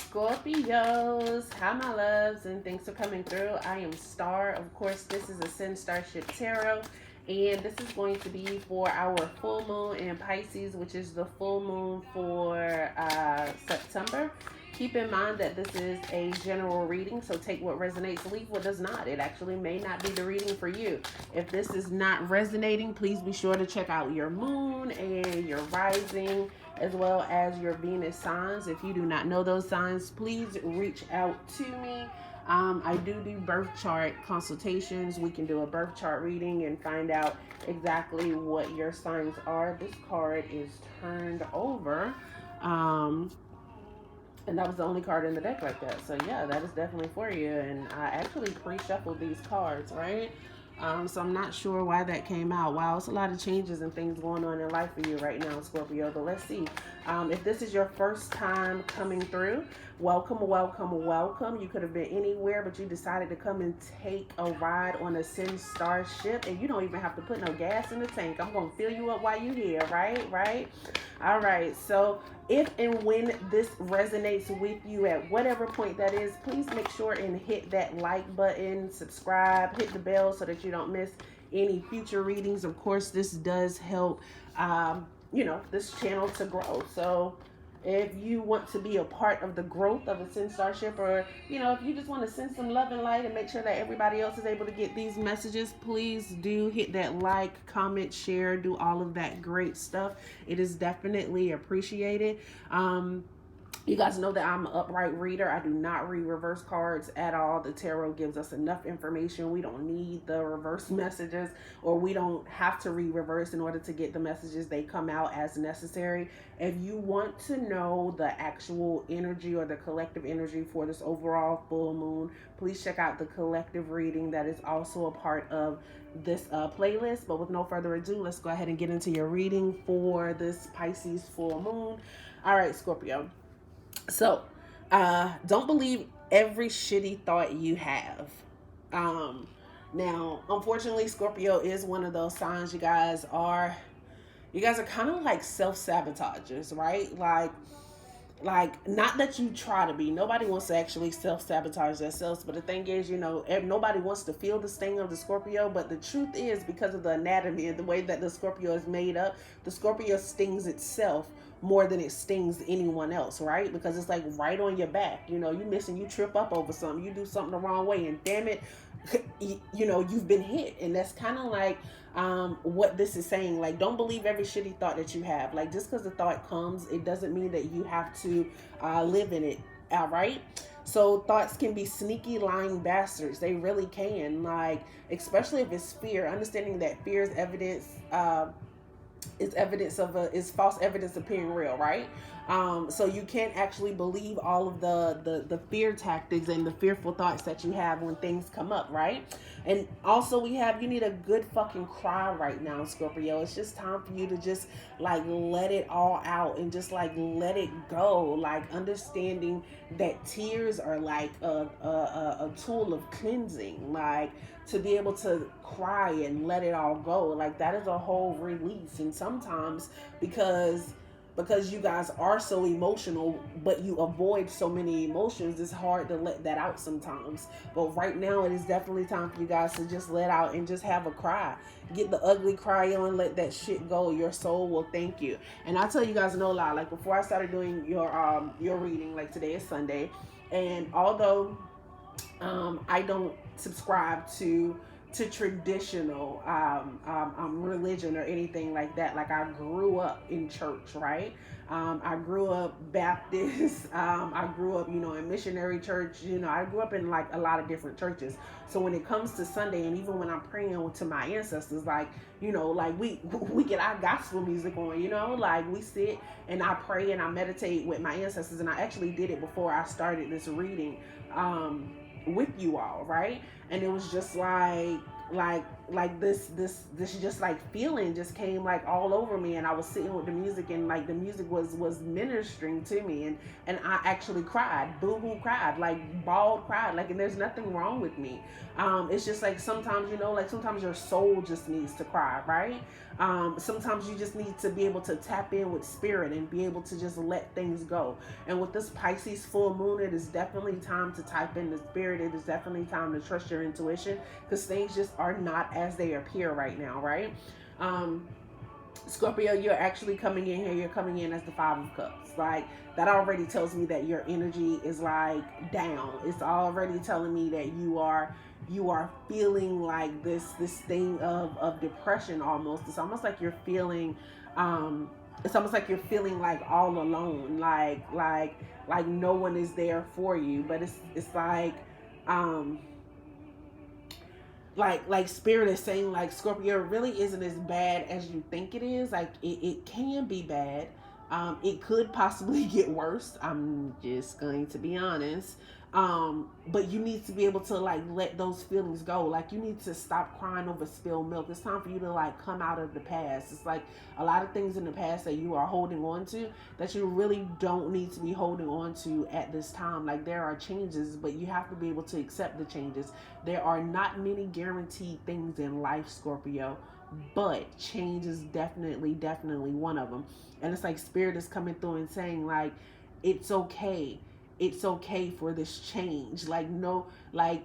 Scorpios, hi my loves, and thanks for coming through. I am Star. Of course, this is Ascendstar Tarot, and this is going to be for our full moon in Pisces, which is the full moon for September. Keep in mind that this is a general reading, so take what resonates, leave what does not. It actually may not be the reading for you. If this is not resonating, please be sure to check out your moon and your rising as well as your Venus signs. If you do not know those signs, please reach out to me. I do birth chart consultations. We can do a birth chart reading and find out exactly what your signs are. This card is turned over. And that was the only card in the deck like that. So yeah, that is definitely for you. And I actually pre-shuffled these cards, right? So I'm not sure why that came out. Wow, it's a lot of changes and things going on in life for you right now, Scorpio. But let's see. If this is your first time coming through, welcome, welcome, welcome. You could have been anywhere, but you decided to come and take a ride on a ascendstar ship, and you don't even have to put no gas in the tank. I'm going to fill you up while you're here, right? All right, so if and when this resonates with you at whatever point that is, please make sure and hit that like button, subscribe, hit the bell so that you don't miss any future readings. Of course, this does help, this channel to grow. So if you want to be a part of the growth of Ascendstar Ship, or if you just want to send some love and light and make sure that everybody else is able to get these messages, please do hit that like, comment, share, do all of that great stuff. It is definitely appreciated. You guys know that I'm an upright reader. I do not read reverse cards at all. The tarot gives us enough information. We don't need the reverse messages, or we don't have to read reverse in order to get the messages. They come out as necessary. If you want to know the actual energy or the collective energy for this overall full moon, please check out the collective reading that is also a part of this playlist. But with no further ado, let's go ahead and get into your reading for this Pisces full moon. All right, Scorpio. So, don't believe every shitty thought you have. Now, unfortunately, Scorpio is one of those signs. You guys are kind of like self-sabotagers, right? Like not that you try to be. Nobody wants to actually self-sabotage themselves, but the thing is, nobody wants to feel the sting of the Scorpio. But the truth is, because of the anatomy and the way that the Scorpio is made up, the Scorpio stings itself more than it stings anyone else, right? Because it's like right on your back. You trip up over something, you do something the wrong way, and damn it, you've been hit. And that's kind of like what this is saying. Like, don't believe every shitty thought that you have. Like, just because the thought comes, it doesn't mean that you have to live in it. All right. So thoughts can be sneaky, lying bastards. They really can. Like, especially if it's fear. Understanding that fear is evidence. Is false evidence appearing real, right? So you can't actually believe all of the fear tactics and the fearful thoughts that you have when things come up, right? And also you need a good fucking cry right now, Scorpio. It's just time for you to just like let it all out and just like let it go. Like, understanding that tears are like a tool of cleansing, like to be able to cry and let it all go. Like, that is a whole release. And sometimes because you guys are so emotional, but you avoid so many emotions, it's hard to let that out sometimes. But right now, it is definitely time for you guys to just let out and just have a cry. Get the ugly cry on, let that shit go. Your soul will thank you. And I'll tell you guys no lie, like before I started doing your reading, like today is Sunday, and although I don't subscribe to traditional religion or anything like that. Like, I grew up in church, right? I grew up Baptist. I grew up, in missionary church. I grew up in like a lot of different churches. So when it comes to Sunday, and even when I'm praying to my ancestors, like, like we get our gospel music on, like we sit and I pray and I meditate with my ancestors. And I actually did it before I started this reading with you all, right? And it was just like this just like feeling just came like all over me, and I was sitting with the music, and like the music was ministering to me, and I actually cried, boo-hoo cried, like bawled cried, like, and there's nothing wrong with me. It's just like sometimes, like sometimes your soul just needs to cry, right? Sometimes you just need to be able to tap in with spirit and be able to just let things go. And with this Pisces full moon, it is definitely time to type in the spirit. It is definitely time to trust your intuition, because things just are not as they appear right now, right? Scorpio, you're actually coming in here. You're coming in as the Five of Cups. Like, that already tells me that your energy is like down. It's already telling me that you are feeling like this thing of depression almost. It's almost like you're feeling it's almost like you're feeling like all alone, like no one is there for you. But it's um like spirit is saying, like, Scorpio, really isn't as bad as you think it is. Like, it can be bad. It could possibly get worse. I'm just going to be honest. But you need to be able to like let those feelings go. Like, you need to stop crying over spilled milk. It's time for you to like come out of the past. It's like a lot of things in the past that you are holding on to that you really don't need to be holding on to at this time. Like, there are changes, but you have to be able to accept the changes. There are not many guaranteed things in life, Scorpio, but change is definitely one of them. And it's like spirit is coming through and saying, like, it's okay. It's okay for this change. Like, no, like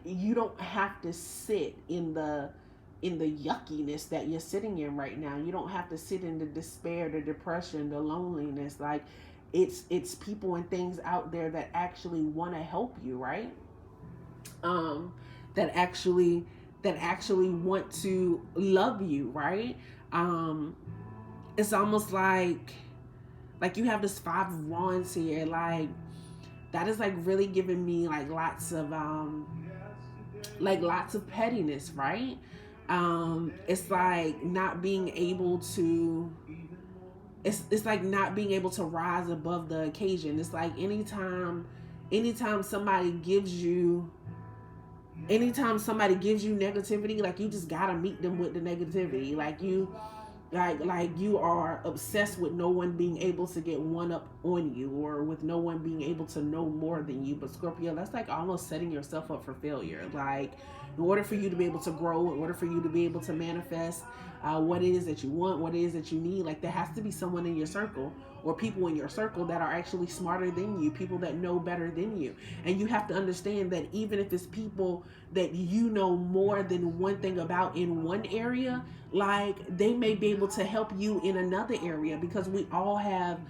you don't have to sit in the yuckiness that you're sitting in right now. You don't have to sit in the despair, the depression, the loneliness. Like, it's people and things out there that actually want to help you, right? That actually want to love you, right? It's almost like you have this Five of Wands here. Like, that is like really giving me like lots of pettiness, right? It's like not being able to it's like not being able to rise above the occasion. It's like anytime somebody gives you negativity, like, you just gotta meet them with the negativity. Like, you are obsessed with no one being able to get one up on you, or with no one being able to know more than you. But Scorpio, that's like almost setting yourself up for failure. Like, in order for you to be able to grow, in order for you to be able to manifest what it is that you want, what it is that you need, like, there has to be someone in your circle, or people in your circle, that are actually smarter than you, people that know better than you. And you have to understand that even if it's people that you know more than one thing about in one area, like, they may be able to help you in another area, because we all have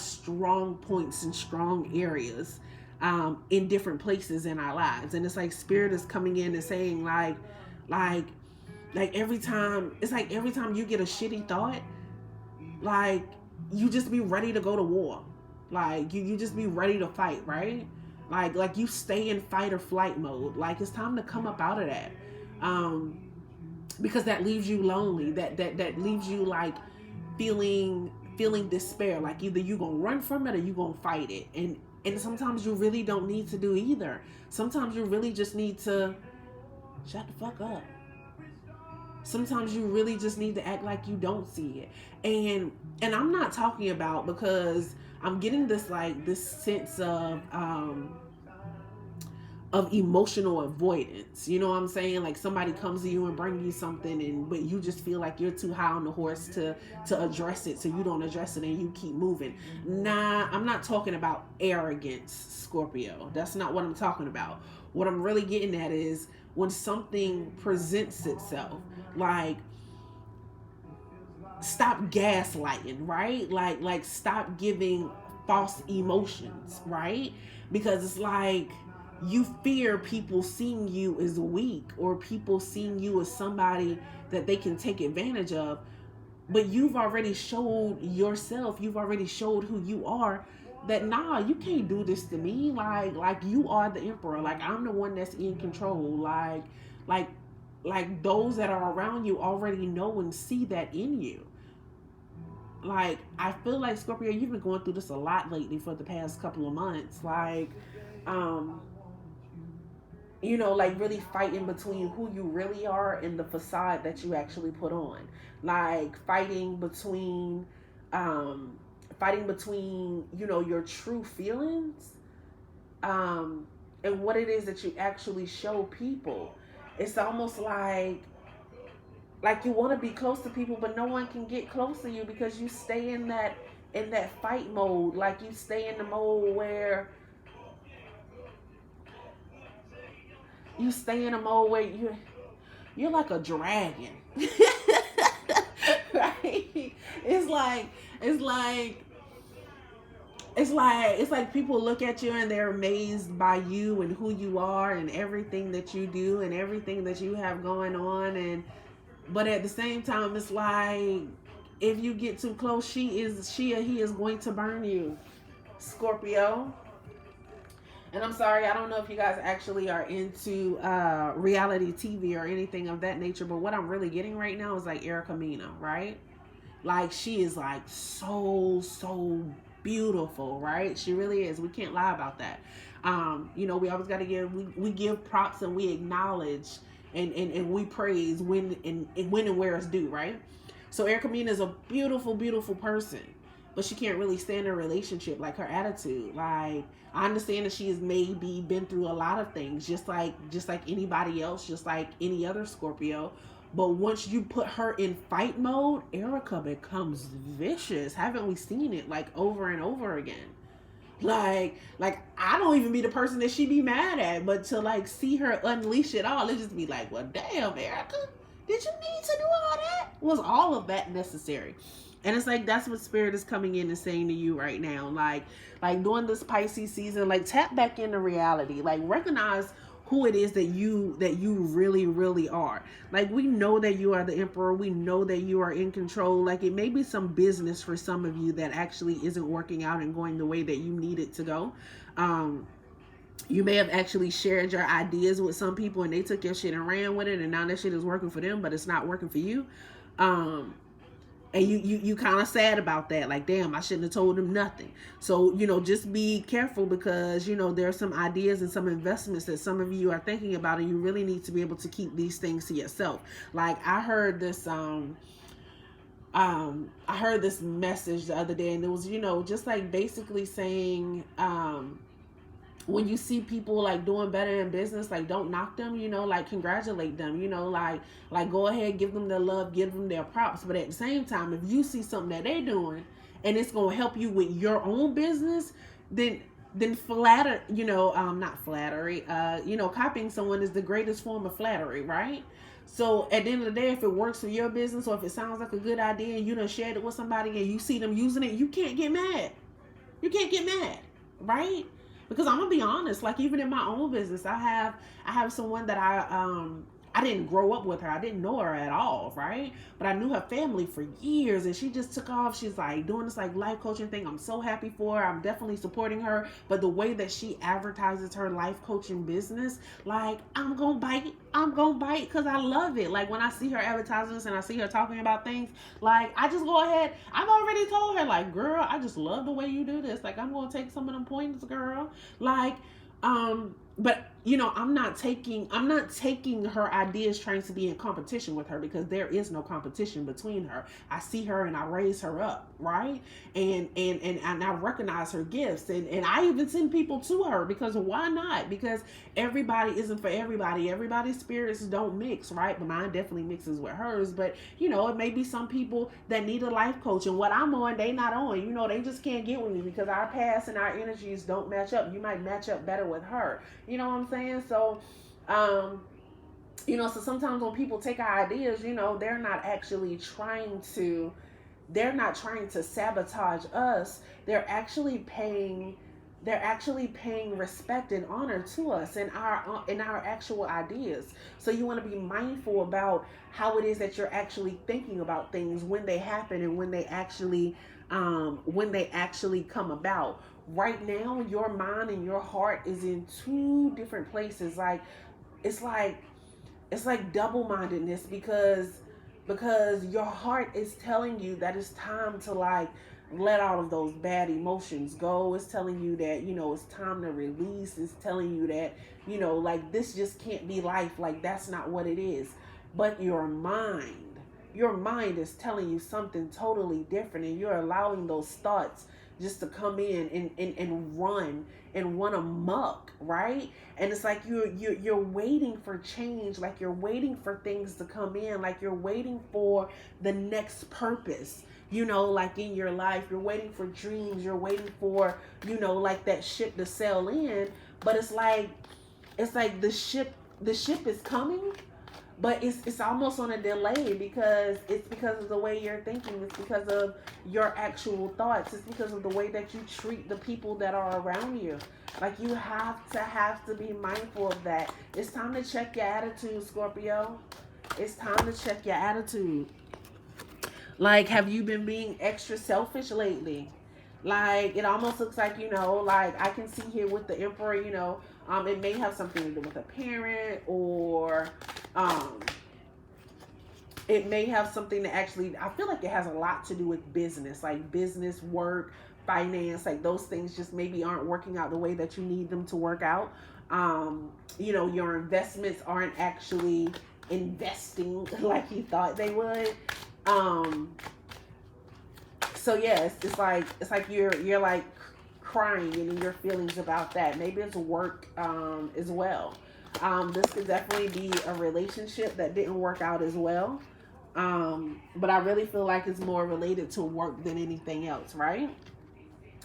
strong points and strong areas in different places in our lives. And it's like spirit is coming in and saying, like every time you get a shitty thought, like, you just be ready to go to war. Like, you just be ready to fight, right? Like you stay in fight or flight mode. Like, it's time to come up out of that. Because that leaves you lonely. That leaves you like feeling despair. Like, either you gonna run from it or you gonna fight it. And sometimes you really don't need to do either. Sometimes you really just need to shut the fuck up. Sometimes you really just need to act like you don't see it. And I'm not talking about, because I'm getting this sense of emotional avoidance. You know what I'm saying? Like, somebody comes to you and bring you something, but you just feel like you're too high on the horse to address it, so you don't address it and you keep moving. Nah, I'm not talking about arrogance, Scorpio. That's not what I'm talking about. What I'm really getting at is when something presents itself, like, stop gaslighting, right? Like stop giving false emotions, right? Because it's like you fear people seeing you as weak, or people seeing you as somebody that they can take advantage of. But you've already showed yourself, you've already showed who you are, that nah, you can't do this to me. Like you are the emperor. Like, I'm the one that's in control. Like those that are around you already know and see that in you. Like, I feel like, Scorpio, you've been going through this a lot lately for the past couple of months. Like, like really fighting between who you really are and the facade that you actually put on. Like um, fighting between, your true feelings, and what it is that you actually show people. It's almost like you want to be close to people, but no one can get close to you because you stay in that fight mode. Like you stay in the mode where you're like a dragon. Right? It's like people look at you and they're amazed by you and who you are and everything that you do and everything that you have going on. And but at the same time, it's like if you get too close, she or he is going to burn you, Scorpio. And I'm sorry, I don't know if you guys actually are into reality TV or anything of that nature, but what I'm really getting right now is like Erica Mena, right? Like she is like so beautiful, right? She really is. We can't lie about that. We always got to we give props and we acknowledge and we praise when and where it's due, right? So Erica Mena is a beautiful person, but she can't really stand a relationship. Like her attitude, like I understand that she has maybe been through a lot of things, just like anybody else, just like any other Scorpio. But once you put her in fight mode, Erica becomes vicious. Haven't we seen it like over and over again? Like I don't even be the person that she be mad at, but to like see her unleash it all, it just be like, well, damn, Erica, did you need to do all that? Was all of that necessary? And it's like that's what Spirit is coming in and saying to you right now. Like during this Pisces season, like tap back into reality. Like recognize who it is that you really are. Like we know that you are the emperor. We know that you are in control. Like it may be some business for some of you that actually isn't working out and going the way that you need it to go. You may have actually shared your ideas with some people and they took your shit and ran with it, and now that shit is working for them, but it's not working for you. And you kind of sad about that, like damn, I shouldn't have told him nothing. So just be careful, because there are some ideas and some investments that some of you are thinking about, and you really need to be able to keep these things to yourself. Like I heard this message the other day, and it was just like basically saying, when you see people like doing better in business, like don't knock them, like congratulate them, like go ahead, give them their love, give them their props. But at the same time, if you see something that they're doing and it's going to help you with your own business, then flatter, not flattery, copying someone is the greatest form of flattery, right? So at the end of the day, if it works for your business, or if it sounds like a good idea and you done shared it with somebody and you see them using it, you can't get mad. You can't get mad, right? Because I'm gonna be honest, like even in my own business, I have someone that I didn't grow up with her. I didn't know her at all, right? But I knew her family for years, and she just took off. She's like doing this like life coaching thing. I'm so happy for her. I'm definitely supporting her. But the way that she advertises her life coaching business, like I'm gonna bite because I love it. Like when I see her advertising this and I see her talking about things, like I just go ahead. I've already told her, like, girl, I just love the way you do this. Like I'm gonna take some of them pointers, girl. Like, but I'm not taking her ideas trying to be in competition with her, because there is no competition between her. I see her and I raise her up, right? And I recognize her gifts, and I even send people to her, because why not? Because everybody isn't for everybody. Everybody's spirits don't mix, right? But mine definitely mixes with hers. But it may be some people that need a life coach, and what I'm on, they not on. They just can't get with me because our past and our energies don't match up. You might match up better with her. You know what I'm saying? So, so sometimes when people take our ideas, they're not trying to sabotage us. They're actually paying respect and honor to us and our actual ideas. So you want to be mindful about how it is that you're actually thinking about things when they happen and when they actually come about. Right now, your mind and your heart is in two different places. Like it's like double-mindedness, because your heart is telling you that it's time to like let all of those bad emotions go. It's telling you that, you know, it's time to release. It's telling you that, you know, like this just can't be life. Like that's not what it is. But your mind is telling you something totally different, and you're allowing those thoughts just to come in and run amok, right? And it's like you're waiting for change, like you're waiting for things to come in, like you're waiting for the next purpose, you know, like in your life. You're waiting for dreams, you're waiting for, you know, like that ship to sail in. But it's like the ship is coming, but it's almost on a delay, because of the way you're thinking. It's because of your actual thoughts. It's because of the way that you treat the people that are around you. Like you have to be mindful of that. It's time to check your attitude, Scorpio. It's time to check your attitude. Like, have you been being extra selfish lately? Like, it almost looks like, you know, like I can see here with the Emperor, you know, it may have something to do with a parent, or um, it may have something to actually, I feel like it has a lot to do with business, like business, work, finance, like those things just maybe aren't working out the way that you need them to work out. You know, your investments aren't actually investing like you thought they would. Um, so yeah, it's like you're like crying and in your feelings about that. Maybe it's work as well. This could definitely be a relationship that didn't work out as well. But I really feel like it's more related to work than anything else, right?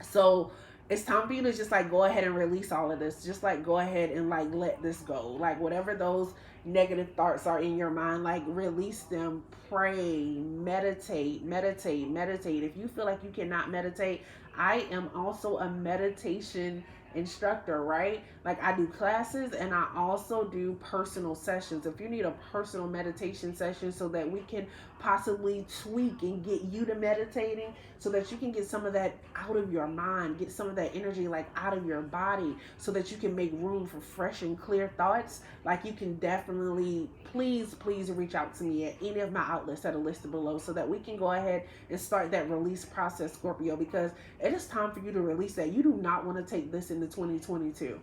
So it's time for you to just like go ahead and release all of this. Just like go ahead and like let this go. Like whatever those negative thoughts are in your mind, like release them. Pray, meditate, meditate, meditate. If you feel like you cannot meditate, I am also a meditation instructor, right? Like I do classes and I also do personal sessions. If you need a personal meditation session so that we can possibly tweak and get you to meditating, so that you can get some of that out of your mind, get some of that energy like out of your body, so that you can make room for fresh and clear thoughts, like you can definitely, please reach out to me at any of my outlets that are listed below, so that we can go ahead and start that release process, Scorpio, because it is time for you to release that. You do not want to take this into 2022.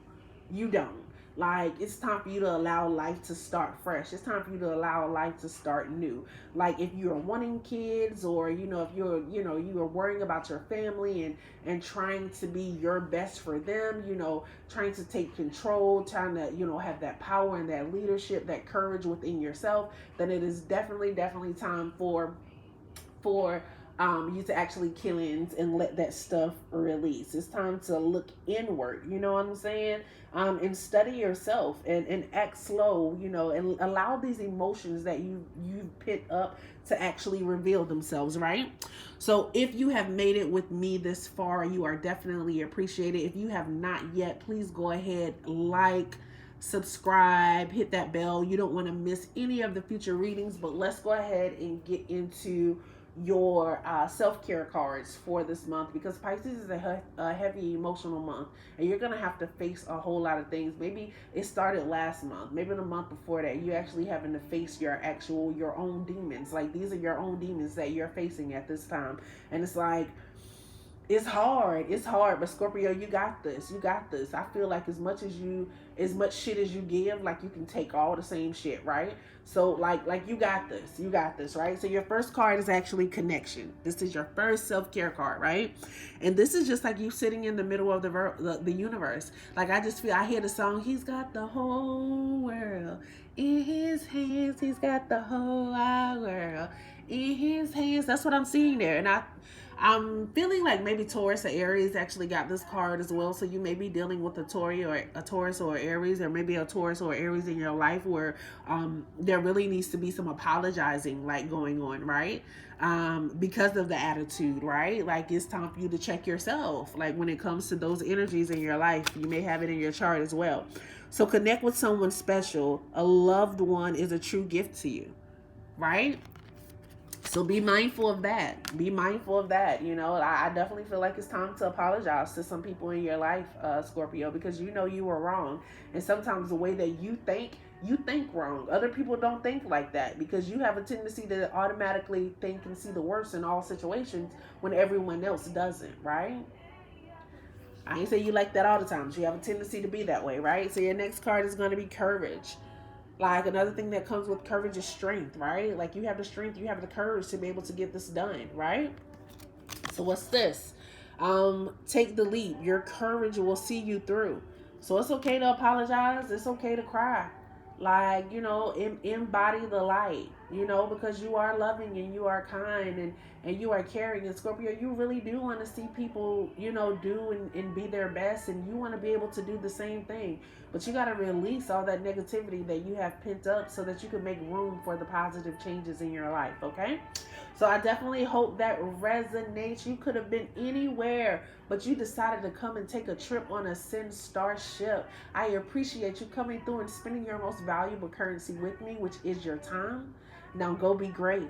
You don't. Like, it's time for you to allow life to start fresh. It's time for you to allow life to start new. Like, if you're wanting kids, or, you know, if you're, you know, you are worrying about your family and trying to be your best for them, you know, trying to take control, trying to, you know, have that power and that leadership, that courage within yourself, then it is definitely time for you to actually kill in and let that stuff release. It's time to look inward, you know what I'm saying? And study yourself and act slow, you know, and allow these emotions that you pit up to actually reveal themselves, right? So if you have made it with me this far, you are definitely appreciated. If you have not yet, please go ahead, like, subscribe, hit that bell. You don't want to miss any of the future readings. But let's go ahead and get into your self-care cards for this month, because Pisces is a heavy emotional month, and you're gonna have to face a whole lot of things. Maybe it started last month, maybe the month before that, you actually having to face your own demons. Like, these are your own demons that you're facing at this time, and it's like, it's hard, but Scorpio, you got this. I feel like as much shit as you give, like, you can take all the same shit, right? So like you got this, right? So your first card is actually connection. This is your first self-care card, right? And this is just like you sitting in the middle of the universe. Like, I just feel, I hear the song, he's got the whole world in his hands. He's got the whole wide world in his hands. That's what I'm seeing there. And I'm feeling like maybe Taurus or Aries actually got this card as well. So you may be dealing with a Taurus or Aries, or maybe a Taurus or Aries in your life where there really needs to be some apologizing like going on, right? Because of the attitude, right? Like, it's time for you to check yourself. Like, when it comes to those energies in your life, you may have it in your chart as well. So connect with someone special. A loved one is a true gift to you, right? So be mindful of that. Be mindful of that. You know, I definitely feel like it's time to apologize to some people in your life, Scorpio, because you know you were wrong. And sometimes the way that you think You think wrong. Other people don't think like that because you have a tendency to automatically think and see the worst in all situations when everyone else doesn't, right? I ain't say you like that all the time. So you have a tendency to be that way, right? So your next card is going to be courage. Like another thing that comes with courage is strength, right? Like you have the strength, you have the courage to be able to get this done, right? So what's this? Take the leap. Your courage will see you through. So it's okay to apologize. It's okay to cry. Like, embody the light, because you are loving and you are kind and you are caring. And Scorpio, you really do want to see people, do and be their best. And you want to be able to do the same thing. But you got to release all that negativity that you have pent up so that you can make room for the positive changes in your life, okay? So I definitely hope that resonates. You could have been anywhere, but you decided to come and take a trip on a ascendstar ship. I appreciate you coming through and spending your most valuable currency with me, which is your time. Now go be great.